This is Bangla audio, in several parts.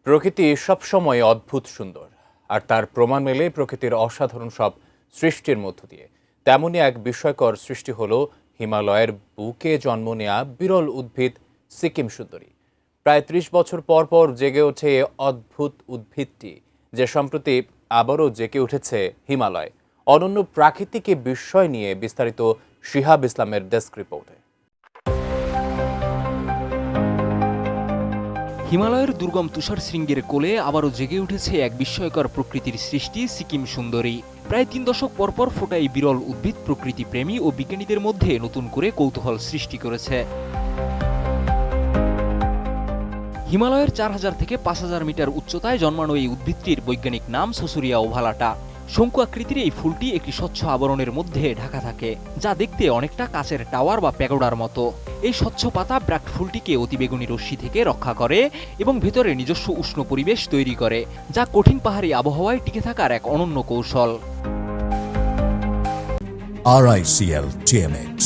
প্রকৃতি সবসময় অদ্ভুত সুন্দর, আর তার প্রমাণ মেলে প্রকৃতির অসাধারণ সব সৃষ্টির মধ্য দিয়ে। তেমনই এক বিস্ময়কর সৃষ্টি হলো হিমালয়ের বুকে জন্ম নেয়া বিরল উদ্ভিদ সিকিম সুন্দরী। প্রায় ৩০ বছর পর পর জেগে ওঠে এ অদ্ভুত উদ্ভিদটি, যে সম্প্রতি আবারও জেগে উঠেছে হিমালয়। অনন্য প্রাকৃতিক বিস্ময় নিয়ে বিস্তারিত শিহাব ইসলামের ডেস্ক রিপোর্টে। হিমালয়ের দুর্গম তুষার শৃঙ্গের কোলে আবারও জেগে উঠেছে এক বিস্ময়কর প্রকৃতির সৃষ্টি সিকিম সুন্দরী। প্রায় ৩ দশক পরপর ফোটা এই বিরল উদ্ভিদ প্রকৃতি প্রেমী ও বিজ্ঞানীদের মধ্যে নতুন করে কৌতূহল সৃষ্টি করেছে। হিমালয়ের ৪,০০০ থেকে ৫,০০০ মিটার উচ্চতায় জন্মানো এই উদ্ভিদটির বৈজ্ঞানিক নাম সসুরিয়া ওভালাটা। শঙ্কু আকৃতির এই ফুলটি একটি স্বচ্ছ আবরণের মধ্যে ঢাকা থাকে, যা দেখতে অনেকটা কাচের টাওয়ার বা প্যাগোডার মতো। এই স্বচ্ছ পাতা ব্র্যাক্ট ফুলটিকে অতিবেগুনি রশ্মি থেকে রক্ষা করে এবং ভেতরে নিজস্ব উষ্ণ পরিবেশ তৈরি করে, যা কঠিন পাহাড়ি আবহাওয়ায় টিকে থাকার এক অনন্য কৌশল। RICL TMX,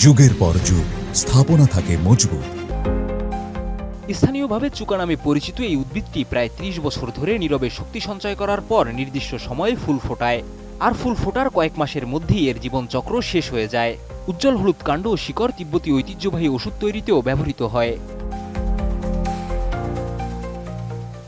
যুগের পর যুগ স্থাপনা থাকে মজবুত। স্থানীয়ভাবে চুকা নামে পরিচিত এই উদ্ভিদটি প্রায় ৩০ বছর ধরে নীরবে শক্তি সঞ্চয় করার পর নির্দিষ্ট সময়ে ফুল ফোটায়, আর ফুল ফোটার কয়েক মাসের মধ্যেই এর জীবনচক্র শেষ হয়ে যায়। উজ্জ্বল হলুদ কাণ্ড ও শিকড় তিব্বতী ঐতিহ্যবাহী ওষুধ তৈরিতেও ব্যবহৃত হয়।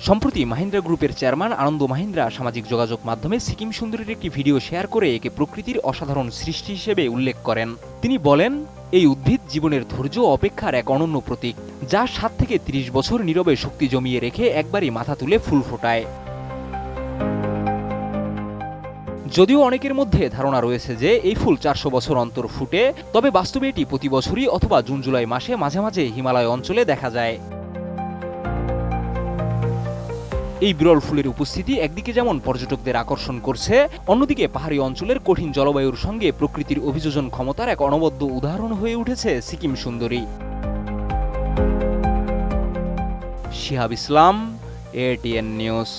সম্প্রতি মাহিন্দ্রা গ্রুপের চেয়ারম্যান আনন্দ মাহিন্দ্রা সামাজিক যোগাযোগ মাধ্যমে সিকিম সুন্দরীর একটি ভিডিও শেয়ার করে একে প্রকৃতির অসাধারণ সৃষ্টি হিসেবে উল্লেখ করেন। তিনি বলেন, এই উদ্ভিদ জীবনের ধৈর্য ও অপেক্ষার এক অনন্য প্রতীক, যা ৭ থেকে ৩০ বছর নীরবে শক্তি জমিয়ে রেখে একবারই মাথা তুলে ফুল ফোটায়। যদিও অনেকের মধ্যে ধারণা রয়েছে যে এই ফুল ৪০০ বছর অন্তর ফুটে, তবে বাস্তবে এটি প্রতি বছরই অথবা জুন জুলাই মাসে মাঝে মাঝে হিমালয় অঞ্চলে দেখা যায়। এই বিরল ফুলের উপস্থিতি একদিকে যেমন পর্যটকদের আকর্ষণ করছে, অন্যদিকে পাহাড়ি অঞ্চলের কঠিন জলবায়ুর সঙ্গে প্রকৃতির অভিযোজন ক্ষমতার এক অনবদ্য উদাহরণ হয়ে উঠেছে সিকিম সুন্দরী। শিহাব ইসলাম, ATN নিউজ।